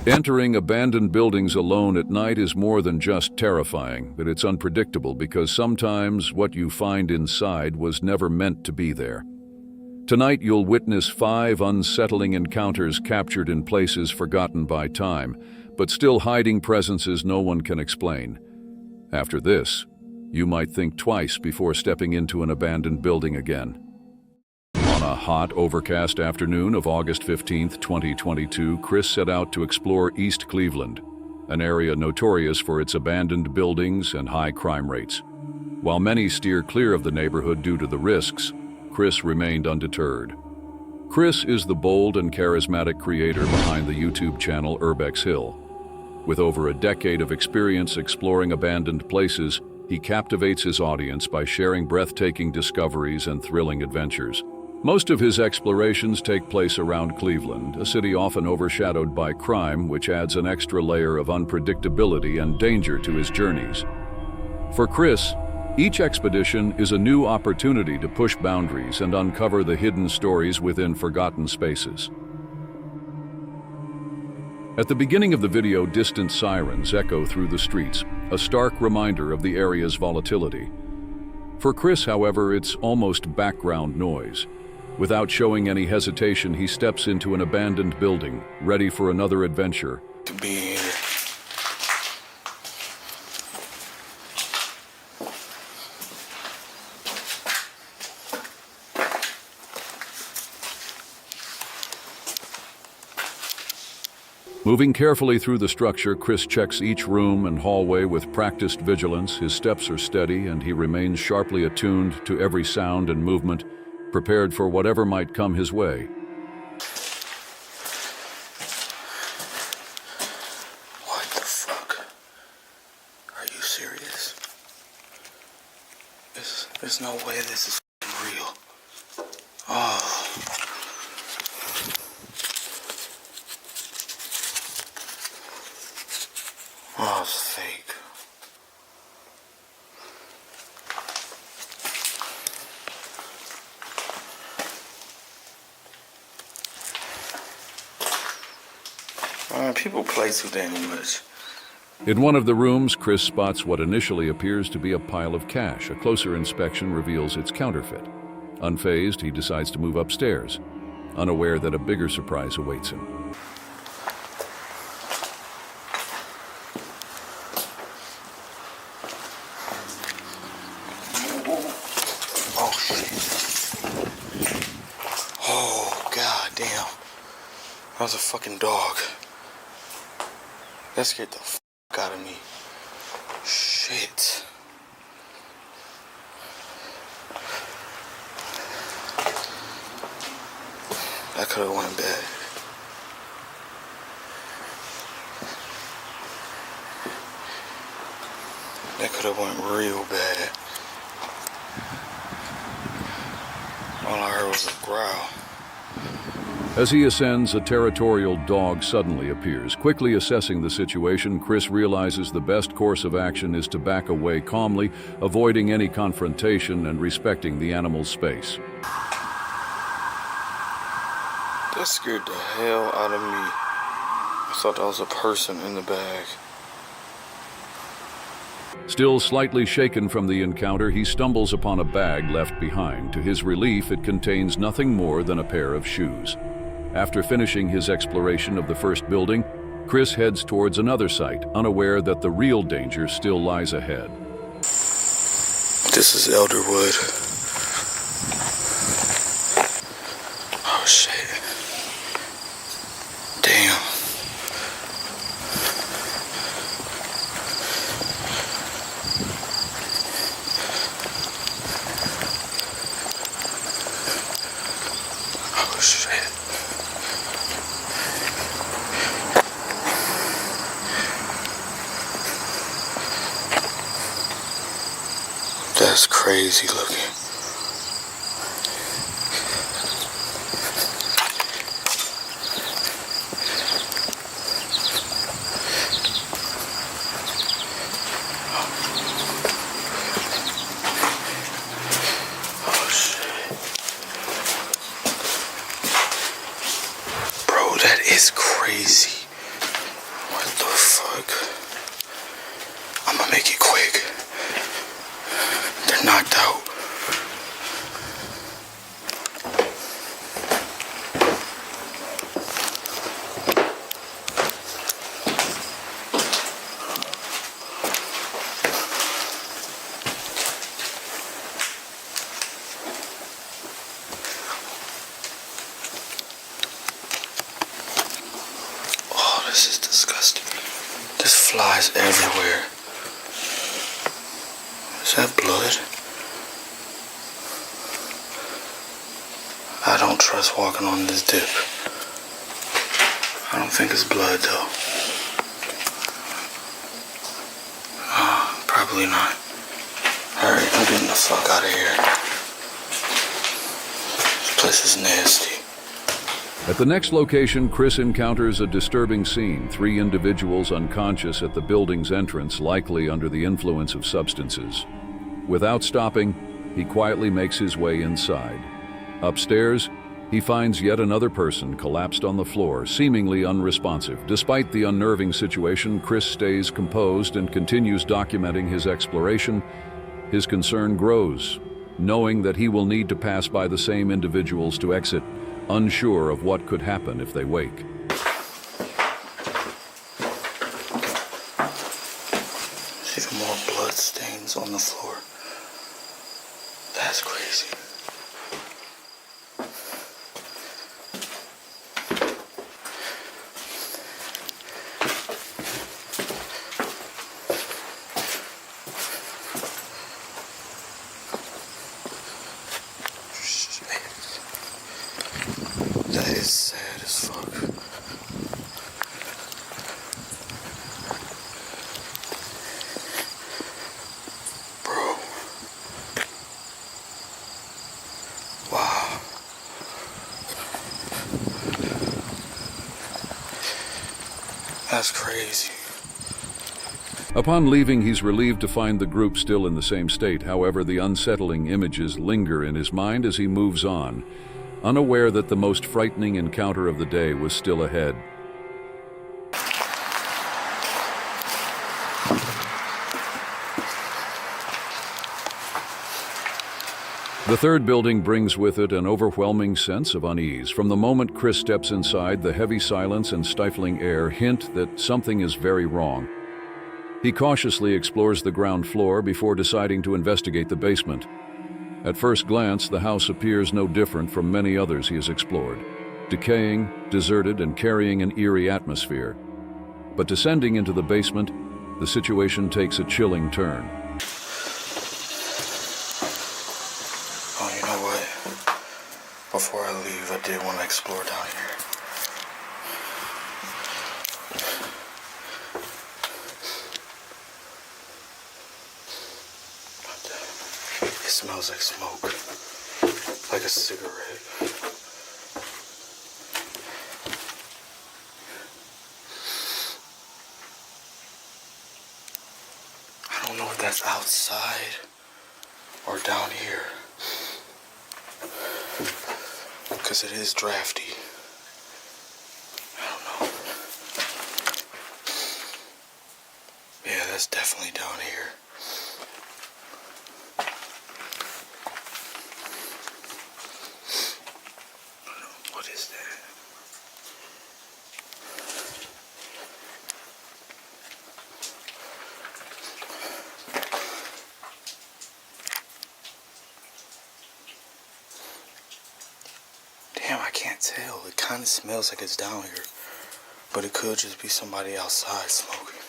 Entering abandoned buildings alone at night is more than just terrifying, but it's unpredictable because sometimes what you find inside was never meant to be there. Tonight you'll witness 5 unsettling encounters captured in places forgotten by time, but still hiding presences no one can explain. After this, you might think twice before stepping into an abandoned building again. On a hot, overcast afternoon of August 15, 2022, Chris set out to explore East Cleveland, an area notorious for its abandoned buildings and high crime rates. While many steer clear of the neighborhood due to the risks, Chris remained undeterred. Chris is the bold and charismatic creator behind the YouTube channel Urbex Hill. With over a decade of experience exploring abandoned places, he captivates his audience by sharing breathtaking discoveries and thrilling adventures. Most of his explorations take place around Cleveland, a city often overshadowed by crime, which adds an extra layer of unpredictability and danger to his journeys. For Chris, each expedition is a new opportunity to push boundaries and uncover the hidden stories within forgotten spaces. At the beginning of the video, distant sirens echo through the streets, a stark reminder of the area's volatility. For Chris, however, it's almost background noise. Without showing any hesitation, he steps into an abandoned building, ready for another adventure. To be here. Moving carefully through the structure, Chris checks each room and hallway with practiced vigilance. His steps are steady, and he remains sharply attuned to every sound and movement, prepared for whatever might come his way. What the fuck? Are you serious? There's no way this is real. Oh. Oh, it's fake. People play too damn much. In one of the rooms, Chris spots what initially appears to be a pile of cash. A closer inspection reveals it's counterfeit. Unfazed, he decides to move upstairs, unaware that a bigger surprise awaits him. Oh, shit. Oh, god damn. That was a fucking dog. That scared the fuck out of me. Shit. That could have went bad. That could have went real bad. All I heard was a growl. As he ascends, a territorial dog suddenly appears. Quickly assessing the situation, Chris realizes the best course of action is to back away calmly, avoiding any confrontation and respecting the animal's space. That scared the hell out of me. I thought that was a person in the bag. Still slightly shaken from the encounter, he stumbles upon a bag left behind. To his relief, it contains nothing more than a pair of shoes. After finishing his exploration of the first building, Chris heads towards another site, unaware that the real danger still lies ahead. This is Elderwood. Oh shit. Damn. Oh shit. That's crazy looking. Oh shit. It's crazy. What the fuck? I'ma make it quick. They're knocked out. Oh, this is disgusting. There's flies everywhere. Is that blood? I don't trust walking on this dip. I don't think it's blood though. Probably not. Alright, I'm getting the fuck out of here. This place is nasty. At the next location, Chris encounters a disturbing scene. 3 individuals unconscious at the building's entrance, likely under the influence of substances. Without stopping, he quietly makes his way inside. Upstairs, he finds yet another person collapsed on the floor, seemingly unresponsive. Despite the unnerving situation, Chris stays composed and continues documenting his exploration. His concern grows, knowing that he will need to pass by the same individuals to exit, unsure of what could happen if they wake. There's even more blood stains on the floor. That's crazy. That is sad as fuck. Bro. Wow. That's crazy. Upon leaving, he's relieved to find the group still in the same state. However, the unsettling images linger in his mind as he moves on, unaware that the most frightening encounter of the day was still ahead. The third building brings with it an overwhelming sense of unease. From the moment Chris steps inside, the heavy silence and stifling air hint that something is very wrong. He cautiously explores the ground floor before deciding to investigate the basement. At first glance, the house appears no different from many others he has explored, decaying, deserted, and carrying an eerie atmosphere. But descending into the basement, the situation takes a chilling turn. Oh, you know what? Before I leave, I did want to explore down here. It smells like smoke, like a cigarette. I don't know if that's outside or down here, because it is drafty. I don't know. Yeah, that's definitely down here. What is that? Damn, I can't tell. It kind of smells like it's down here, but it could just be somebody outside smoking.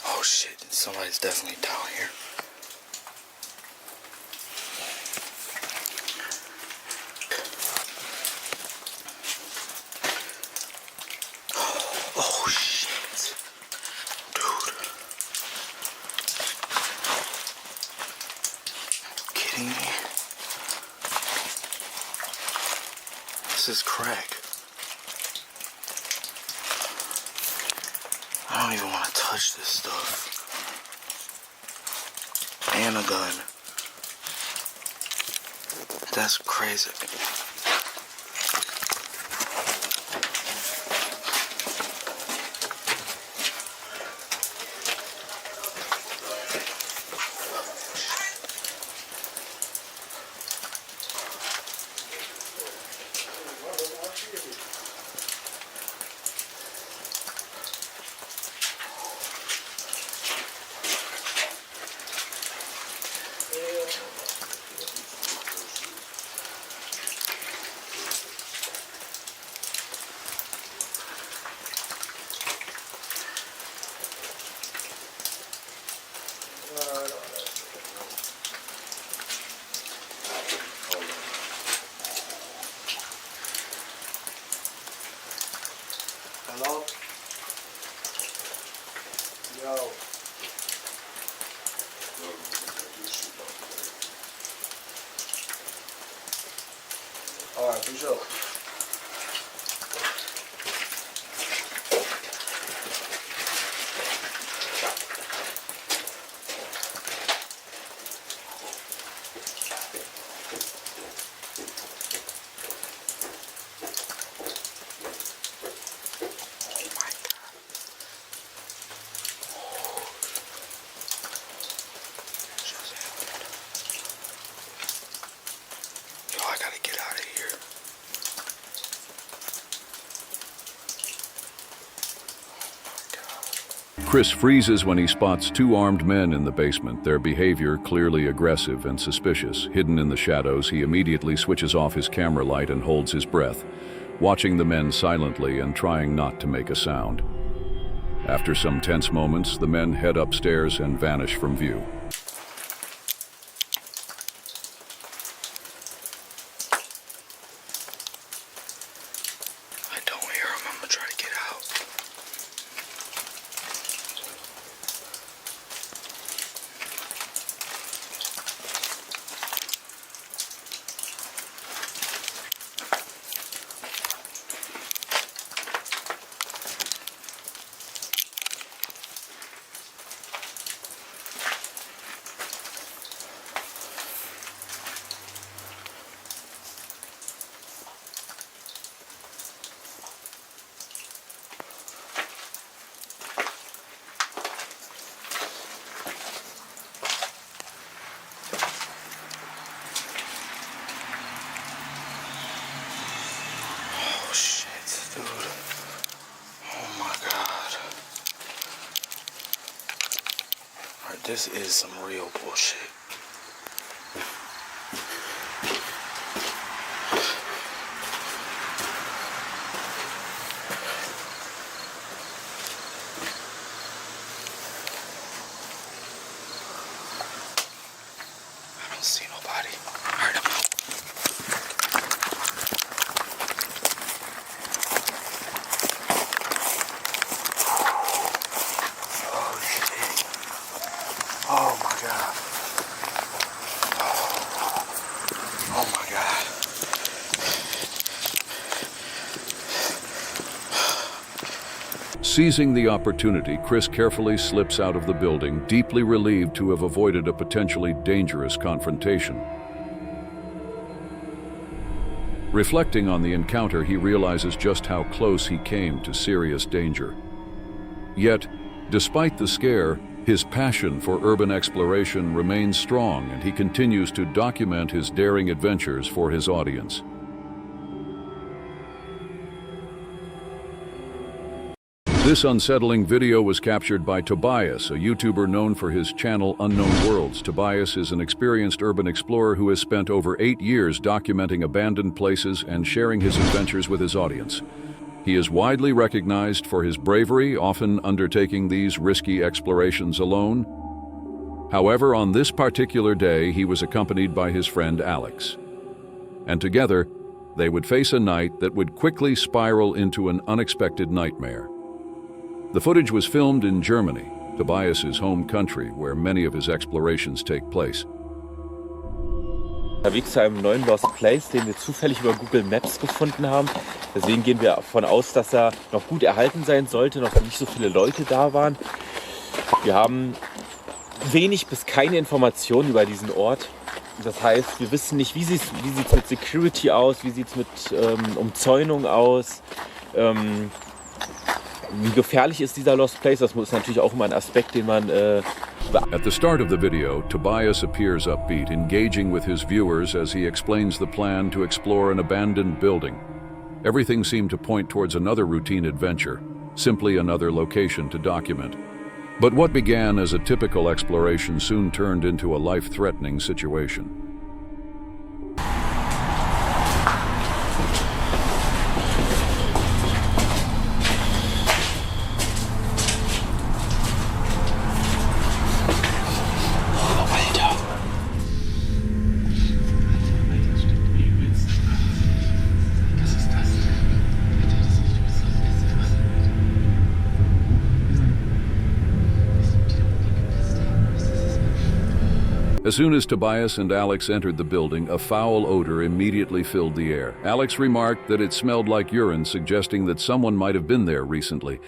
Oh shit, somebody's definitely down here. Oh shit. Dude. Are you kidding me? This is crack. I don't even want to touch this stuff. and a gun. That's crazy. Hello? Yo. Alright, for sure. Yo, I gotta get out of here. Chris freezes when he spots two armed men in the basement, their behavior clearly aggressive and suspicious. Hidden in the shadows, he immediately switches off his camera light and holds his breath, watching the men silently and trying not to make a sound. After some tense moments, the men head upstairs and vanish from view. I don't hear him. I'm gonna try to get out. Oh shit, dude. Oh my god. Alright, this is some real bullshit. I don't see nobody. Alright, I'm out. Oh shit. Oh my god. Oh my god. Seizing the opportunity, Chris carefully slips out of the building, deeply relieved to have avoided a potentially dangerous confrontation. Reflecting on the encounter, he realizes just how close he came to serious danger. Yet, despite the scare, his passion for urban exploration remains strong, and he continues to document his daring adventures for his audience. This unsettling video was captured by Tobias, a YouTuber known for his channel Unknown Worlds. Tobias is an experienced urban explorer who has spent over 8 years documenting abandoned places and sharing his adventures with his audience. He is widely recognized for his bravery, often undertaking these risky explorations alone. However, on this particular day, he was accompanied by his friend Alex. And together, they would face a night that would quickly spiral into an unexpected nightmare. The footage was filmed in Germany, Tobias's home country, where many of his explorations take place. Unterwegs zu einem neuen Lost Place, den wir zufällig über Google Maps gefunden haben. Deswegen gehen wir davon aus, dass er noch gut erhalten sein sollte, noch nicht so viele Leute da waren. Wir haben wenig bis keine Informationen über diesen Ort. Das heißt, wir wissen nicht, wie sieht es mit Security aus, wie sieht es mit Umzäunung aus, wie gefährlich ist dieser Lost Place. Das ist natürlich auch immer ein Aspekt, den man At the start of the video, Tobias appears upbeat, engaging with his viewers as he explains the plan to explore an abandoned building. Everything seemed to point towards another routine adventure, simply another location to document. But what began as a typical exploration soon turned into a life-threatening situation. As soon as Tobias and Alex entered the building, a foul odor immediately filled the air. Alex remarked that it smelled like urine, suggesting that someone might have been there recently.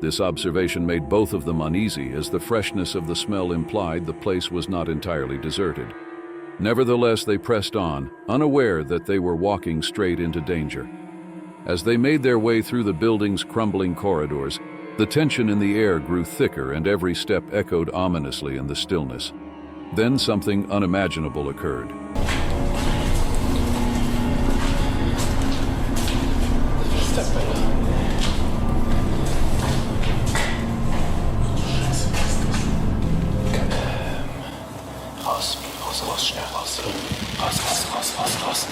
This observation made both of them uneasy, as the freshness of the smell implied the place was not entirely deserted. Nevertheless, they pressed on, unaware that they were walking straight into danger. As they made their way through the building's crumbling corridors, the tension in the air grew thicker and every step echoed ominously in the stillness. Then something unimaginable occurred. Raus, schnell raus. Raus.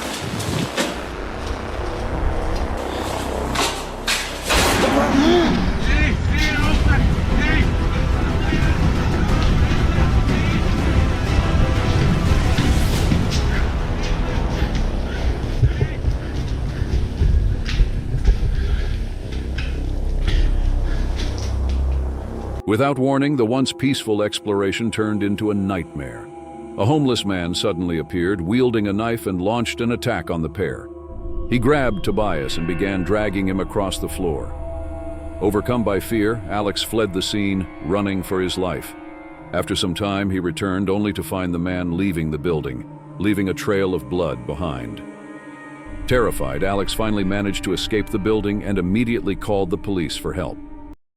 Without warning, the once peaceful exploration turned into a nightmare. A homeless man suddenly appeared, wielding a knife, and launched an attack on the pair. He grabbed Tobias and began dragging him across the floor. Overcome by fear, Alex fled the scene, running for his life. After some time, he returned only to find the man leaving the building, leaving a trail of blood behind. Terrified, Alex finally managed to escape the building and immediately called the police for help.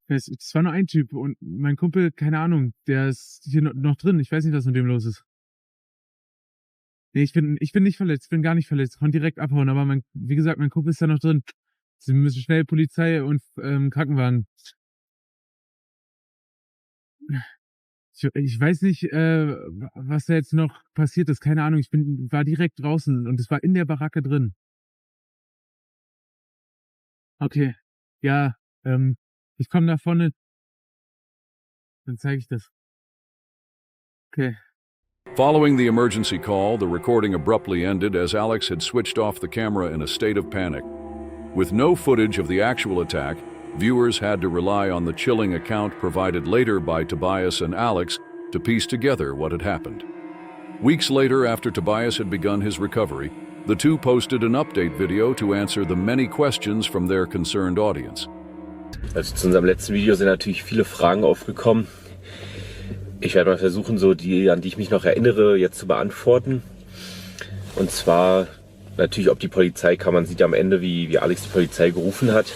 Es war nur ein Typ und mein Kumpel, keine Ahnung, der ist hier noch drin. Ich weiß nicht, was mit dem los ist. Nee, ich bin nicht verletzt, ich bin gar nicht verletzt. Ich konnte direkt abhauen, aber wie gesagt, mein Kumpel ist da noch drin. Sie müssen schnell Polizei und Krankenwagen. Ich weiß nicht, was da jetzt noch passiert ist. Keine Ahnung, war direkt draußen und es war in der Baracke drin. Okay, ja, ich komme nach vorne. Dann zeige ich das. Okay. Following the emergency call, the recording abruptly ended as Alex had switched off the camera in a state of panic. With no footage of the actual attack, viewers had to rely on the chilling account provided later by Tobias and Alex to piece together what had happened. Weeks later, after Tobias had begun his recovery, the two posted an update video to answer the many questions from their concerned audience. Also zu unserem letzten Video sind natürlich viele Fragen aufgekommen. Ich werde mal versuchen, so die, an die ich mich noch erinnere, jetzt zu beantworten. Und zwar natürlich, ob die Polizei kam. Man sieht ja am Ende, wie Alex die Polizei gerufen hat.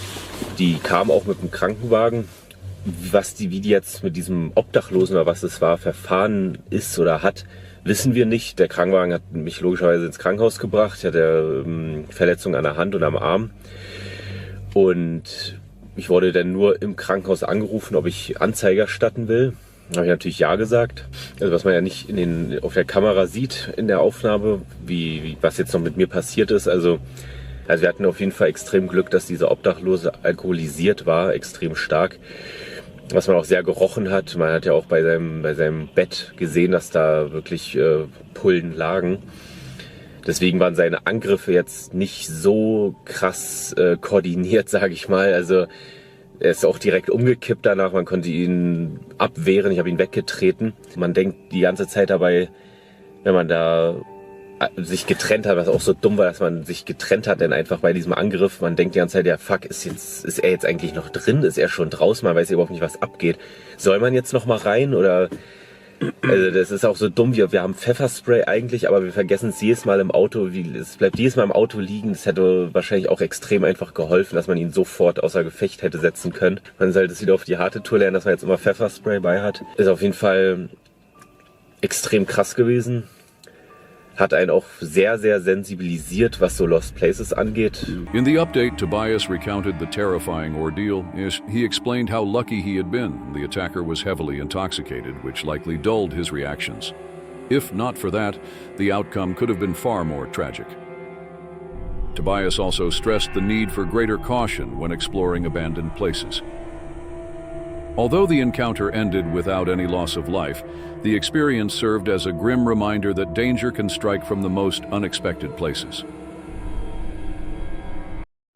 Die kam auch mit dem Krankenwagen. Wie die jetzt mit diesem Obdachlosen oder was es war, verfahren ist oder hat, wissen wir nicht. Der Krankenwagen hat mich logischerweise ins Krankenhaus gebracht. Ich hatte Verletzungen an der Hand und am Arm. Und ich wurde dann nur im Krankenhaus angerufen, ob ich Anzeige erstatten will. Da habe ich natürlich ja gesagt. Also was man ja nicht auf der Kamera sieht in der Aufnahme, was jetzt noch mit mir passiert ist. Also wir hatten auf jeden Fall extrem Glück, dass dieser Obdachlose alkoholisiert war, extrem stark. Was man auch sehr gerochen hat. Man hat ja auch bei seinem Bett gesehen, dass da wirklich Pullen lagen. Deswegen waren seine Angriffe jetzt nicht so krass koordiniert, sage ich mal. Also er ist auch direkt umgekippt danach. Man konnte ihn abwehren. Ich habe ihn weggetreten. Man denkt die ganze Zeit dabei, wenn man da sich getrennt hat, was auch so dumm war, dass man sich getrennt hat, denn einfach bei diesem Angriff, man denkt die ganze Zeit, ja fuck, ist er jetzt eigentlich noch drin? Ist er schon draußen? Man weiß überhaupt nicht, was abgeht. Soll man jetzt noch mal rein oder Also das ist auch so dumm, wir haben Pfefferspray eigentlich, aber wir vergessen es jedes Mal im Auto, es bleibt jedes Mal im Auto liegen. Das hätte wahrscheinlich auch extrem einfach geholfen, dass man ihn sofort außer Gefecht hätte setzen können. Man sollte es wieder auf die harte Tour lernen, dass man jetzt immer Pfefferspray bei hat. Ist auf jeden Fall extrem krass gewesen. Hat einen auch sehr, sehr sensibilisiert, was so Lost Places angeht. In the update, Tobias recounted the terrifying ordeal. He explained how lucky he had been. The attacker was heavily intoxicated, which likely dulled his reactions. If not for that, the outcome could have been far more tragic. Tobias also stressed the need for greater caution when exploring abandoned places. Although the encounter ended without any loss of life, the experience served as a grim reminder that danger can strike from the most unexpected places.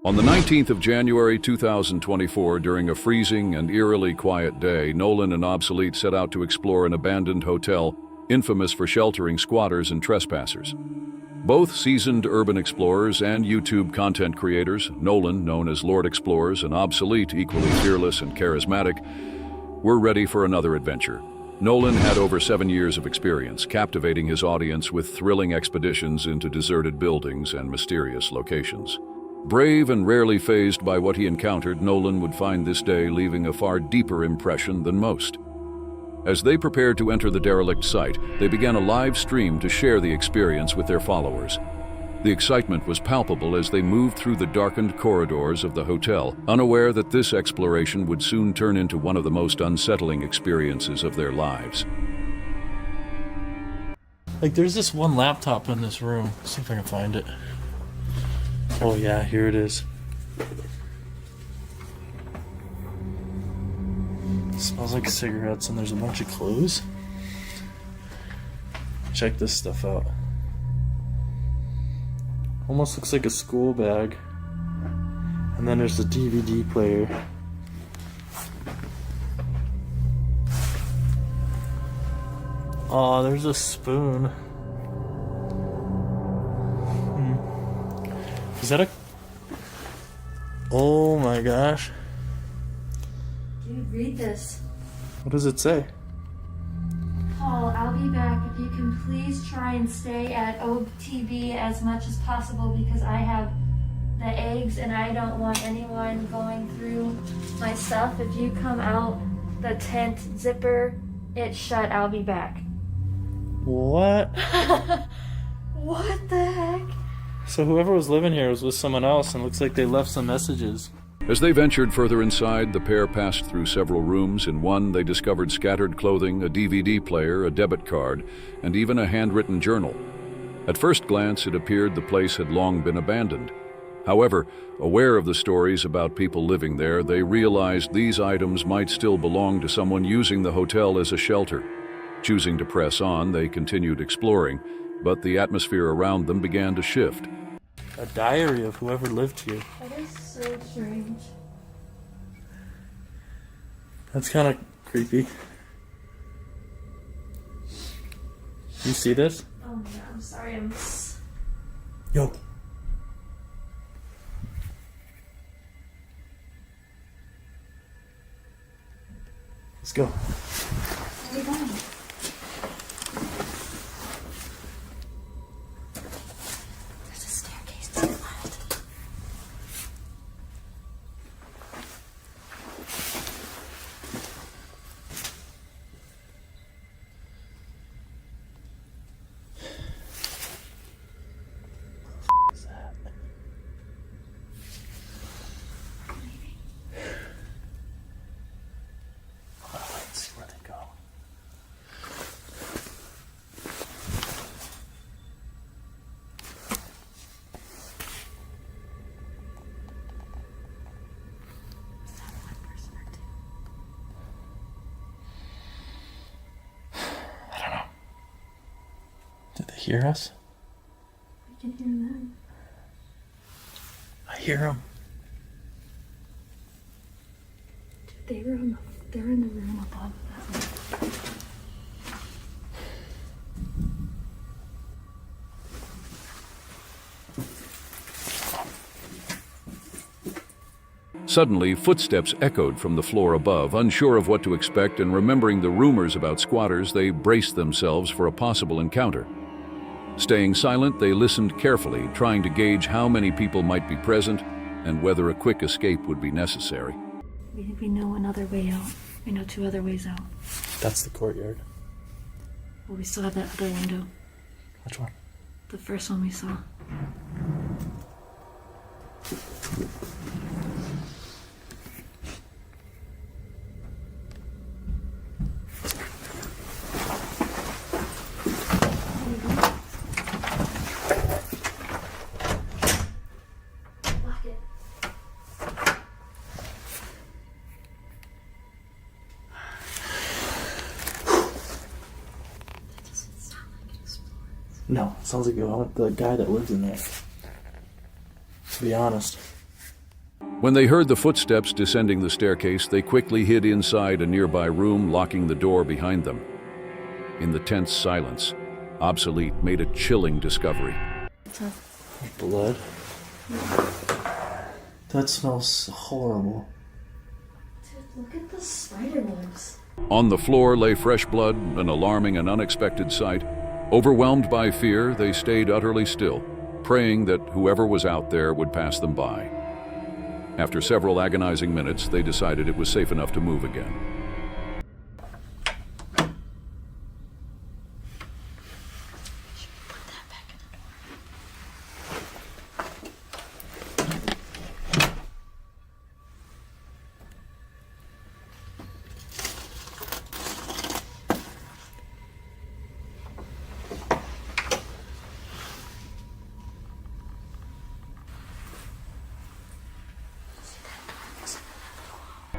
On the 19th of January 2024, during a freezing and eerily quiet day, Nolan and Obsolete set out to explore an abandoned hotel infamous for sheltering squatters and trespassers. Both seasoned urban explorers and YouTube content creators, Nolan, known as Lord Explorers, and Obsolete, equally fearless and charismatic, were ready for another adventure. Nolan had over 7 years of experience, captivating his audience with thrilling expeditions into deserted buildings and mysterious locations. Brave and rarely fazed by what he encountered, Nolan would find this day leaving a far deeper impression than most. As they prepared to enter the derelict site, they began a live stream to share the experience with their followers. The excitement was palpable as they moved through the darkened corridors of the hotel, unaware that this exploration would soon turn into one of the most unsettling experiences of their lives. Like, there's this one laptop in this room. Let's see if I can find it. Oh yeah, here it is. It smells like cigarettes and there's a bunch of clothes. Check this stuff out. Almost looks like a school bag. And then there's the DVD player. Oh, there's a spoon. Is that a... Oh my gosh. Dude, read this. What does it say? Paul, I'll be back if you can please try and stay at OTB as much as possible because I have the eggs and I don't want anyone going through my stuff. If you come out the tent zipper, it's shut. I'll be back. What? What the heck? So whoever was living here was with someone else and looks like they left some messages. As they ventured further inside, the pair passed through several rooms. In one, they discovered scattered clothing, a DVD player, a debit card, and even a handwritten journal. At first glance, it appeared the place had long been abandoned. However, aware of the stories about people living there, they realized these items might still belong to someone using the hotel as a shelter. Choosing to press on, they continued exploring, but the atmosphere around them began to shift. A diary of whoever lived here. That is so strange. That's kind of creepy. You see this? Oh no, I'm sorry. I'm... Yo. Let's go. Where are you going? There's a staircase to the left. What is that? Oh, let's see where they go. I don't know. Did they hear us? I can hear them. I hear them. They were they're in the room above that one. Suddenly, footsteps echoed from the floor above. Unsure of what to expect and remembering the rumors about squatters, they braced themselves for a possible encounter. Staying silent, they listened carefully, trying to gauge how many people might be present and whether a quick escape would be necessary. We know another way out. We know 2 other ways out. That's the courtyard. Well, we still have that other window. Which one? The first one we saw. Lock it. That doesn't sound like an explorer. No, sounds like the guy that lived in there. To be honest. When they heard the footsteps descending the staircase, they quickly hid inside a nearby room, locking the door behind them. In the tense silence, Obsolete made a chilling discovery. Blood. That smells horrible. Dude, look at the spider webs. On the floor lay fresh blood, an alarming and unexpected sight. Overwhelmed by fear, they stayed utterly still, praying that whoever was out there would pass them by. After several agonizing minutes, they decided it was safe enough to move again.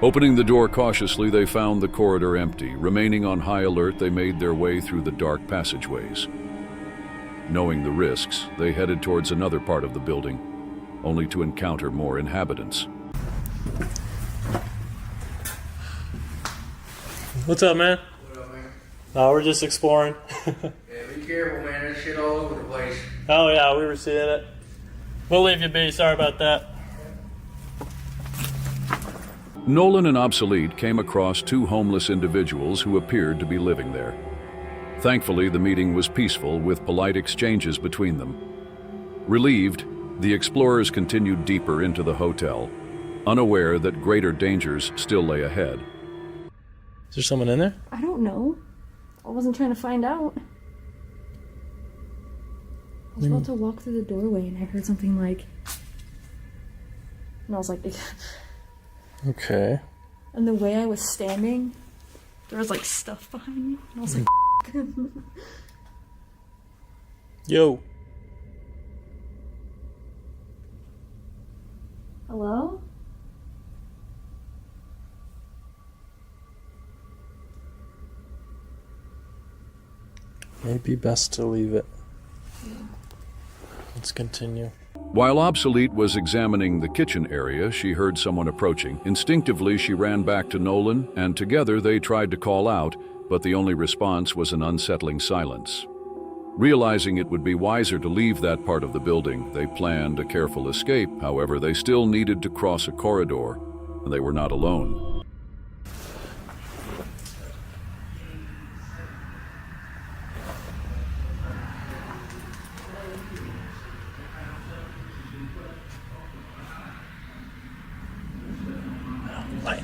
Opening the door cautiously, they found the corridor empty. Remaining on high alert, they made their way through the dark passageways. Knowing the risks, they headed towards another part of the building, only to encounter more inhabitants. What's up, man? What up, man? No, we're just exploring. Yeah, be careful, man. There's shit all over the place. Oh yeah, we were seeing it. We'll leave you be. Sorry about that. Nolan and Obsolete came across 2 homeless individuals who appeared to be living there. Thankfully, the meeting was peaceful, with polite exchanges between them. Relieved, the explorers continued deeper into the hotel, unaware that greater dangers still lay ahead. Is there someone in there? I don't know. I wasn't trying to find out. I was about to walk through the doorway and I heard something like... And I was like... Okay. And the way I was standing, there was like stuff behind me. And I was like... Yo. Hello? Maybe best to leave it. Let's continue. While Obsolete was examining the kitchen area, she heard someone approaching. Instinctively, she ran back to Nolan, and together they tried to call out, but the only response was an unsettling silence. Realizing it would be wiser to leave that part of the building, they planned a careful escape. However, they still needed to cross a corridor, and they were not alone. Light.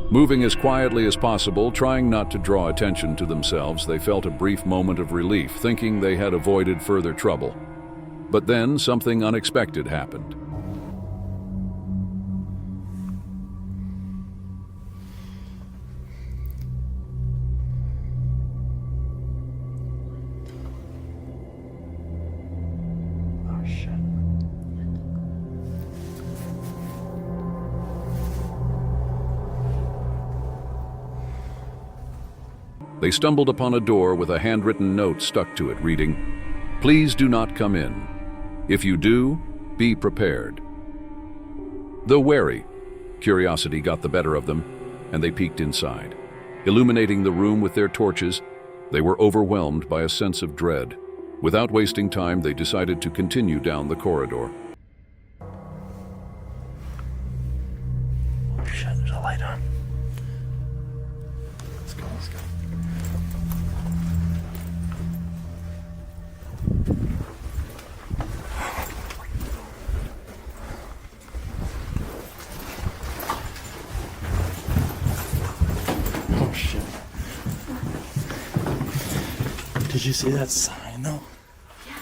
Moving as quietly as possible, trying not to draw attention to themselves, they felt a brief moment of relief, thinking they had avoided further trouble. But then something unexpected happened. Oh shit. They stumbled upon a door with a handwritten note stuck to it reading, "Please do not come in. If you do, be prepared." Though wary, curiosity got the better of them, and they peeked inside. Illuminating the room with their torches, they were overwhelmed by a sense of dread. Without wasting time, they decided to continue down the corridor. Oh shit, there's a light on. Let's go, let's go. Oh shit. Did you see that sign though? Yeah.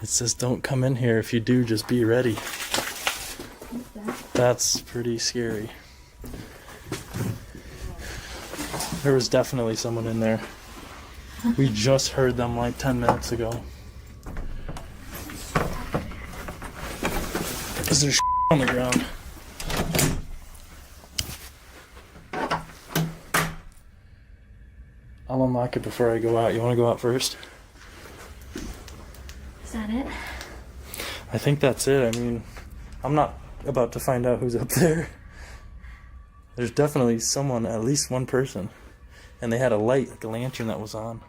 It says don't come in here. If you do, just be ready. That's pretty scary. There was definitely someone in there. We just heard them like 10 minutes ago. Is there on the ground? I'll unlock it before I go out. You want to go out first? Is that it? I think that's it. I mean, I'm not about to find out who's up there. There's definitely someone, at least one person. And they had a light, like a lantern that was on.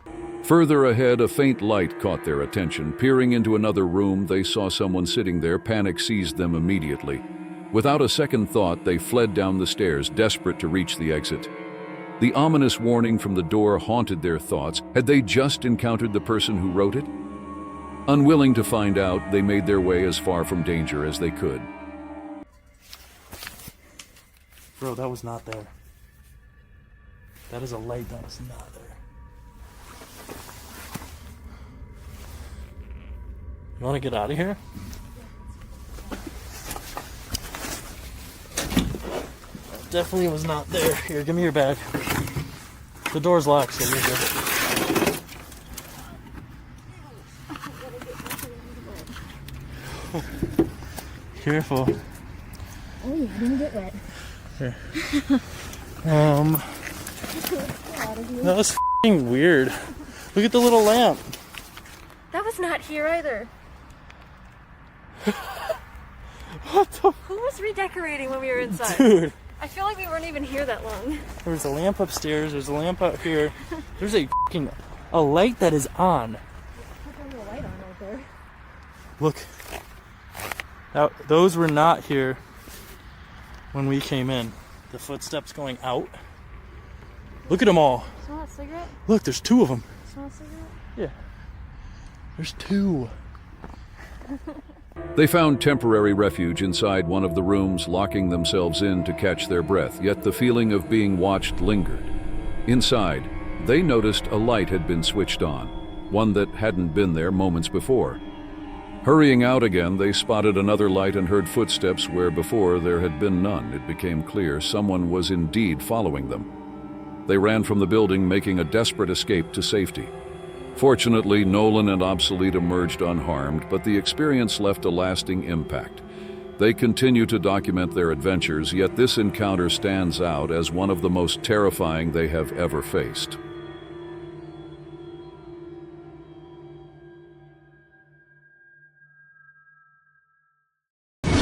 Further ahead, a faint light caught their attention. Peering into another room, they saw someone sitting there. Panic seized them immediately. Without a second thought, they fled down the stairs, desperate to reach the exit. The ominous warning from the door haunted their thoughts. Had they just encountered the person who wrote it? Unwilling to find out, they made their way as far from danger as they could. Bro, that was not there. That is a light that was not there. You want to get out of here? Definitely was not there. Here, give me your bag. The door's locked, so you're good. Careful. Oh, you didn't get wet. Here. That was f***ing weird. Look at the little lamp. That was not here either. What the Who was redecorating when we were inside? dude? I feel like we weren't even here that long. There's a lamp upstairs. There's a lamp out here. There's a light that is on. Put a light on right there. Look. Now, those were not here when we came in. The footsteps going out. Look at them all. Smell that cigarette? Look, there's two of them. Smell a cigarette? Yeah. There's two. They found temporary refuge inside one of the rooms, locking themselves in to catch their breath, yet the feeling of being watched lingered. Inside, they noticed a light had been switched on, one that hadn't been there moments before. Hurrying out again, they spotted another light and heard footsteps where before there had been none. It became clear someone was indeed following them. They ran from the building, making a desperate escape to safety. Fortunately, Nolan and Obsolete emerged unharmed, but the experience left a lasting impact. They continue to document their adventures, yet this encounter stands out as one of the most terrifying they have ever faced.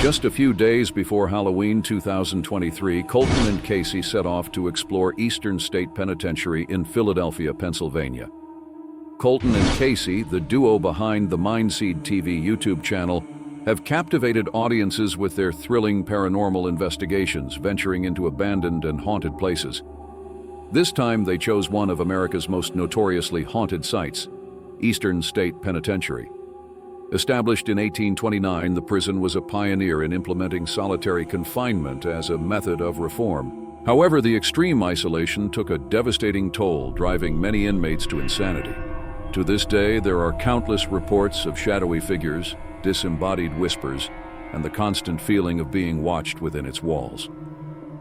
Just a few days before Halloween 2023, Colton and Casey set off to explore Eastern State Penitentiary in Philadelphia, Pennsylvania. Colton and Casey, the duo behind the Mindseed TV YouTube channel, have captivated audiences with their thrilling paranormal investigations, venturing into abandoned and haunted places. This time they chose one of America's most notoriously haunted sites, Eastern State Penitentiary. Established in 1829, the prison was a pioneer in implementing solitary confinement as a method of reform. However, the extreme isolation took a devastating toll, driving many inmates to insanity. To this day, there are countless reports of shadowy figures, disembodied whispers, and the constant feeling of being watched within its walls.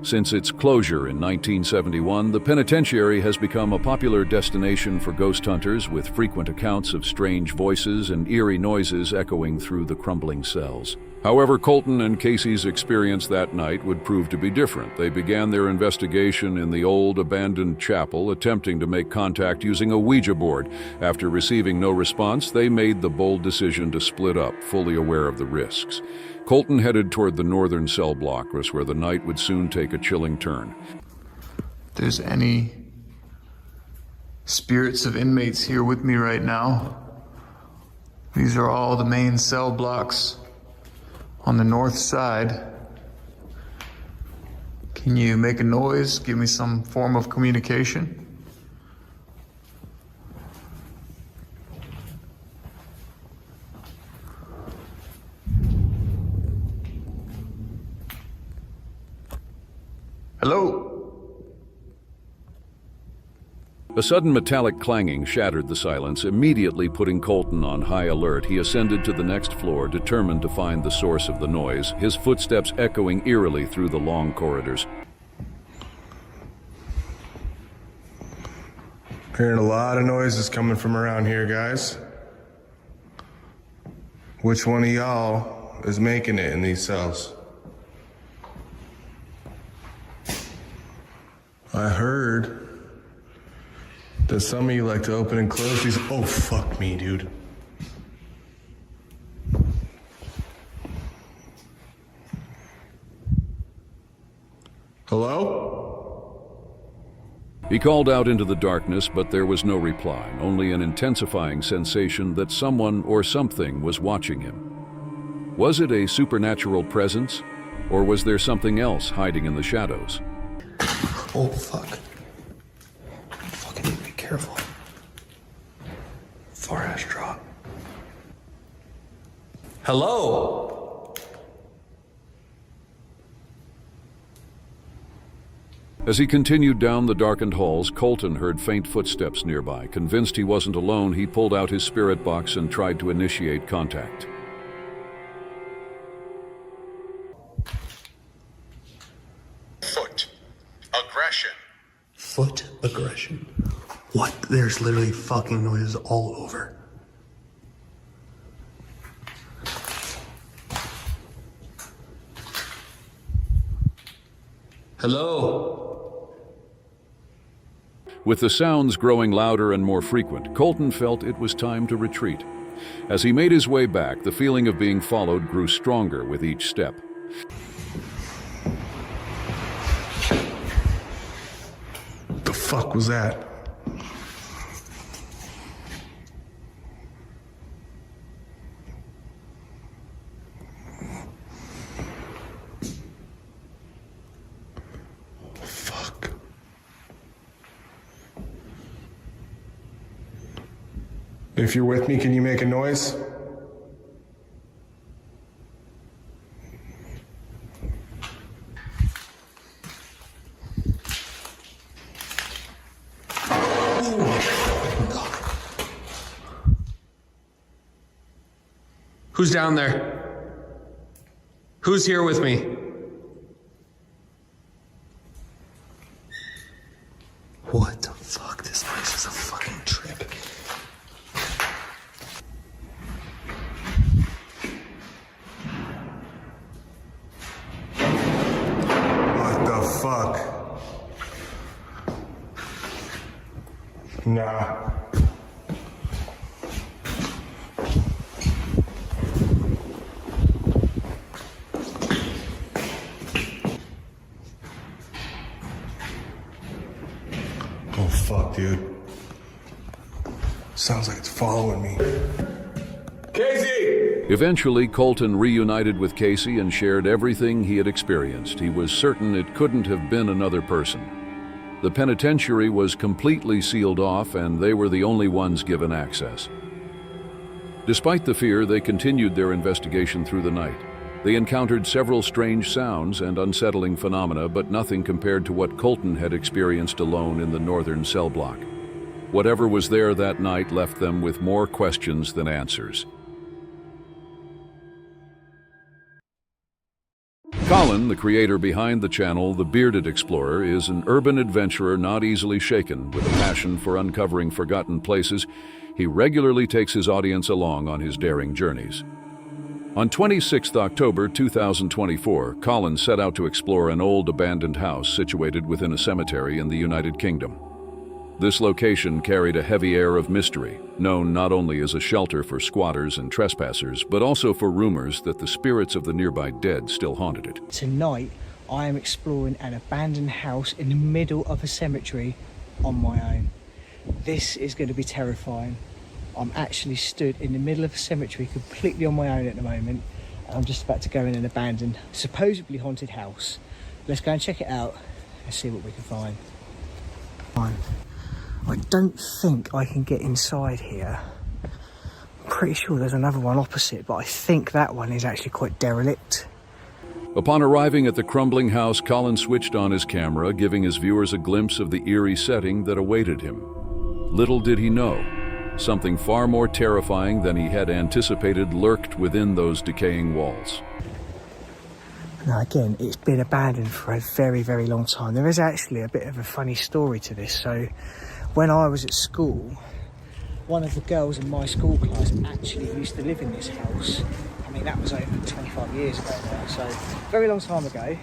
Since its closure in 1971, the penitentiary has become a popular destination for ghost hunters, with frequent accounts of strange voices and eerie noises echoing through the crumbling cells. However, Colton and Casey's experience that night would prove to be different. They began their investigation in the old abandoned chapel, attempting to make contact using a Ouija board. After receiving no response, they made the bold decision to split up, fully aware of the risks. Colton headed toward the northern cell block, where the night would soon take a chilling turn. If there's any spirits of inmates here with me right now, these are all the main cell blocks on the north side. Can you make a noise? Give me some form of communication? Hello? A sudden metallic clanging shattered the silence, immediately putting Colton on high alert. He ascended to the next floor, determined to find the source of the noise, his footsteps echoing eerily through the long corridors. Hearing a lot of noises coming from around here, guys. Which one of y'all is making it in these cells? I heard that some of you like to open and close these. Oh, fuck me, dude. Hello? He called out into the darkness, but there was no reply, only an intensifying sensation that someone or something was watching him. Was it a supernatural presence, or was there something else hiding in the shadows? Oh, fuck. Fucking be careful. Far ass drop. Hello? As he continued down the darkened halls, Colton heard faint footsteps nearby. Convinced he wasn't alone, he pulled out his spirit box and tried to initiate contact. Foot aggression. Foot aggression. What? There's literally fucking noises all over. Hello? With the sounds growing louder and more frequent, Colton felt it was time to retreat. As he made his way back, the feeling of being followed grew stronger with each step. What the fuck was that? Fuck. If you're with me, can you make a noise? Who's down there? Who's here with me? What the fuck? This place is a fucking trip. What the fuck? Nah. Oh fuck, dude. Sounds like it's following me. Casey! Eventually, Colton reunited with Casey and shared everything he had experienced. He was certain it couldn't have been another person. The penitentiary was completely sealed off, and they were the only ones given access. Despite the fear, they continued their investigation through the night. They encountered several strange sounds and unsettling phenomena, but nothing compared to what Colton had experienced alone in the northern cell block. Whatever was there that night left them with more questions than answers. Colin, the creator behind the channel The Bearded Explorer, is an urban adventurer not easily shaken. With a passion for uncovering forgotten places, he regularly takes his audience along on his daring journeys. On 26 October 2024, Colin set out to explore an old abandoned house situated within a cemetery in the United Kingdom. This location carried a heavy air of mystery, known not only as a shelter for squatters and trespassers, but also for rumors that the spirits of the nearby dead still haunted it. Tonight, I am exploring an abandoned house in the middle of a cemetery on my own. This is going to be terrifying. I'm actually stood in the middle of a cemetery completely on my own at the moment, and I'm just about to go in an abandoned, supposedly haunted house. Let's go and check it out and see what we can find. I don't think I can get inside here. I'm pretty sure there's another one opposite, but I think that one is actually quite derelict. Upon arriving at the crumbling house, Colin switched on his camera, giving his viewers a glimpse of the eerie setting that awaited him. Little did he know, something far more terrifying than he had anticipated lurked within those decaying walls. Now again, it's been abandoned for a very, very long time. There is actually a bit of a funny story to this. So when I was at school, one of the girls in my school class actually used to live in this house. I mean, that was over 25 years ago now, so very long time ago.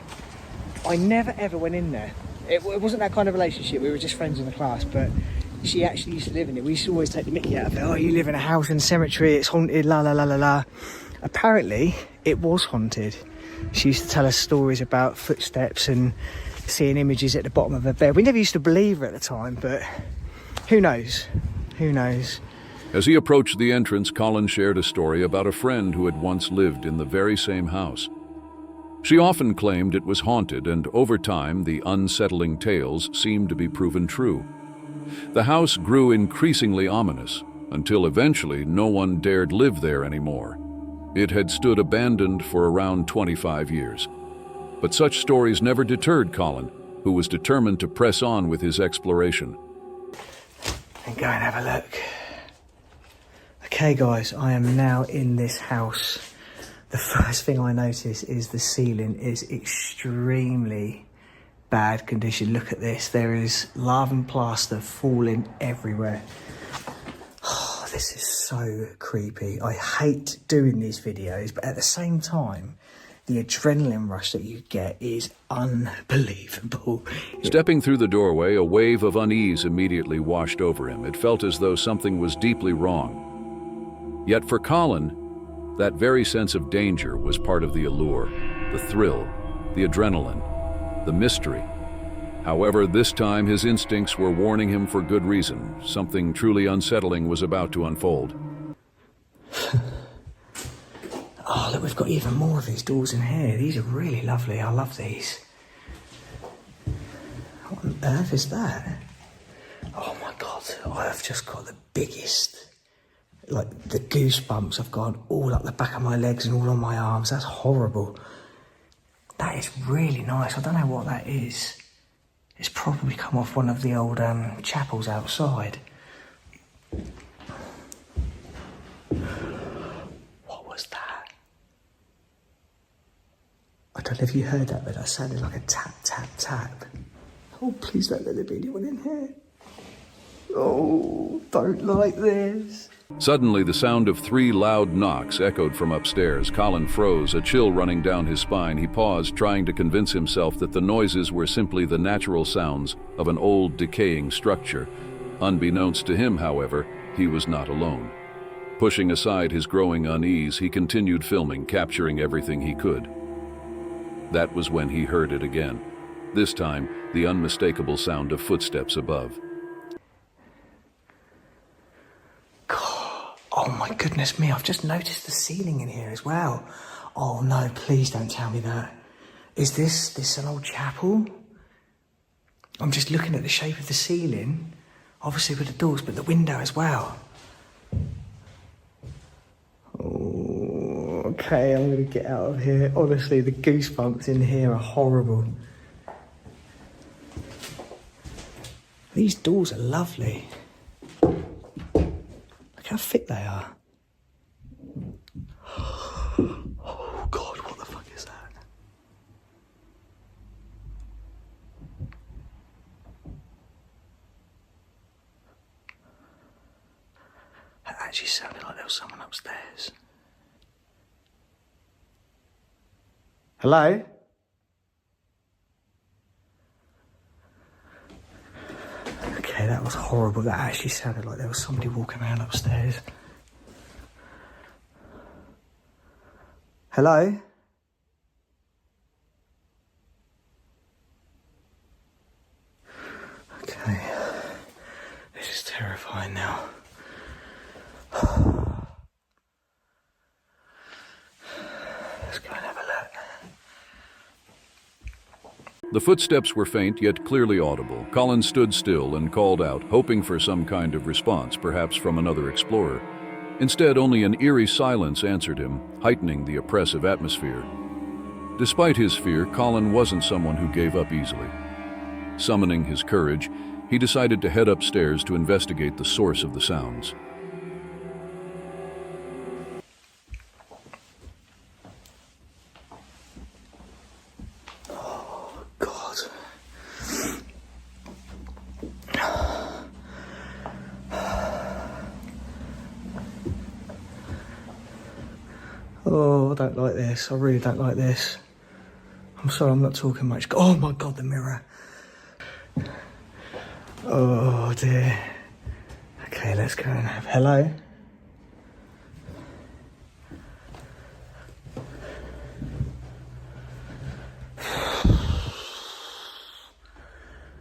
I never ever went in there. It wasn't that kind of relationship, we were just friends in the class, but she actually used to live in it. We used to always take the mickey out of it. Oh, you live in a house in a cemetery, it's haunted, la la la la la. Apparently, it was haunted. She used to tell us stories about footsteps and seeing images at the bottom of her bed. We never used to believe her at the time, but who knows? Who knows? As he approached the entrance, Colin shared a story about a friend who had once lived in the very same house. She often claimed it was haunted, and over time, the unsettling tales seemed to be proven true. The house grew increasingly ominous, until eventually no one dared live there anymore. It had stood abandoned for around 25 years. But such stories never deterred Colin, who was determined to press on with his exploration. And go and have a look. Okay guys, I am now in this house. The first thing I notice is the ceiling is extremely bad condition. Look at this, there is lava and plaster falling everywhere. Oh, this is so creepy. I hate doing these videos, but at the same time, the adrenaline rush that you get is unbelievable. Stepping through the doorway, a wave of unease immediately washed over him. It felt as though something was deeply wrong. Yet for Colin, that very sense of danger was part of the allure, the thrill, the adrenaline, the mystery. However, this time his instincts were warning him for good reason. Something truly unsettling was about to unfold. Oh, look, we've got even more of these doors in here. These are really lovely. I love these. What on earth is that? Oh my God, I've just got the biggest, like the goosebumps have gone all up the back of my legs and all on my arms. That's horrible. That is really nice. I don't know what that is. It's probably come off one of the old chapels outside. What was that? I don't know if you heard that, but that sounded like a tap, tap, tap. Oh, please don't let there be anyone in here. Oh, don't like this. Suddenly, the sound of 3 loud knocks echoed from upstairs. Colin froze, a chill running down his spine. He paused, trying to convince himself that the noises were simply the natural sounds of an old, decaying structure. Unbeknownst to him, however, he was not alone. Pushing aside his growing unease, he continued filming, capturing everything he could. That was when he heard it again. This time, the unmistakable sound of footsteps above. Oh my goodness me, I've just noticed the ceiling in here as well. Oh no, please don't tell me that. Is this an old chapel? I'm just looking at the shape of the ceiling, obviously with the doors, but the window as well. Oh, okay, I'm gonna get out of here. Honestly, the goosebumps in here are horrible. These doors are lovely. Look how thick they are. Oh God, what the fuck is that? That actually sounded like there was someone upstairs. Hello? Okay, that was horrible. That actually sounded like there was somebody walking around upstairs. Hello? Okay. This is terrifying now. Let's go and have a look. The footsteps were faint yet clearly audible. Colin stood still and called out, hoping for some kind of response, perhaps from another explorer. Instead, only an eerie silence answered him, heightening the oppressive atmosphere. Despite his fear, Colin wasn't someone who gave up easily. Summoning his courage, he decided to head upstairs to investigate the source of the sounds. Oh, I don't like this. I really don't like this. I'm sorry, I'm not talking much. Oh my God, the mirror. Oh dear. Okay, let's go and have... Hello?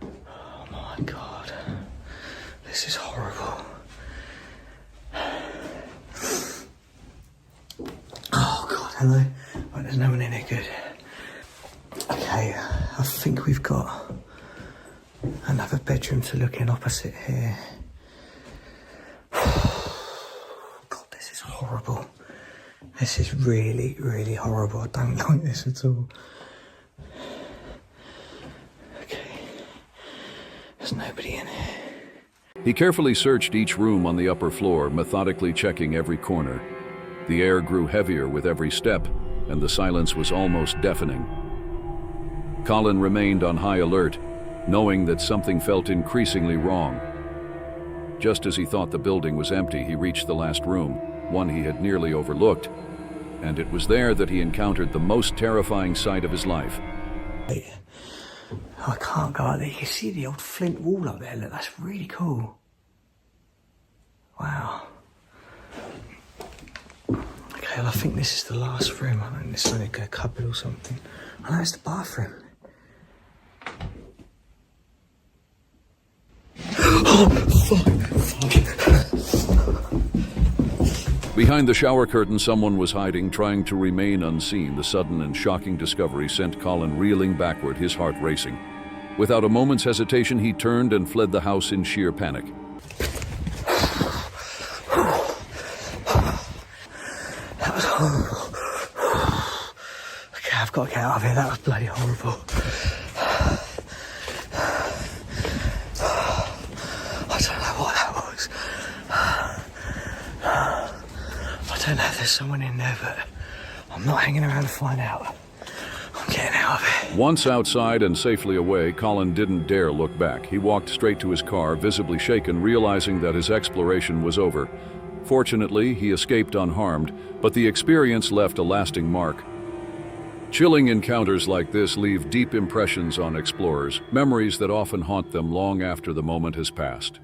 Oh my God. This is horrible. Oh God, hello. Right, there's no one in here, good. Okay, I think we've got another bedroom to look in opposite here. God, this is horrible. This is really, really horrible. I don't like this at all. Okay, there's nobody in here. He carefully searched each room on the upper floor, methodically checking every corner. The air grew heavier with every step, and the silence was almost deafening. Colin remained on high alert, knowing that something felt increasingly wrong. Just as he thought the building was empty, he reached the last room, one he had nearly overlooked, and it was there that he encountered the most terrifying sight of his life. I can't go out there. You can see the old flint wall up there. Look, that's really cool. Wow. Okay, well, I think this is the last room. I think it's like a cupboard or something. Oh, no, it's the bathroom. Oh, fuck. Behind the shower curtain, someone was hiding, trying to remain unseen. The sudden and shocking discovery sent Colin reeling backward, his heart racing. Without a moment's hesitation, he turned and fled the house in sheer panic. That was horrible. Okay, I've got to get out of here. That was bloody horrible. I don't know what that was. I don't know if there's someone in there, but I'm not hanging around to find out. I'm getting out of here. Once outside and safely away, Colin didn't dare look back. He walked straight to his car, visibly shaken, realizing that his exploration was over. Fortunately, he escaped unharmed, but the experience left a lasting mark. Chilling encounters like this leave deep impressions on explorers, memories that often haunt them long after the moment has passed.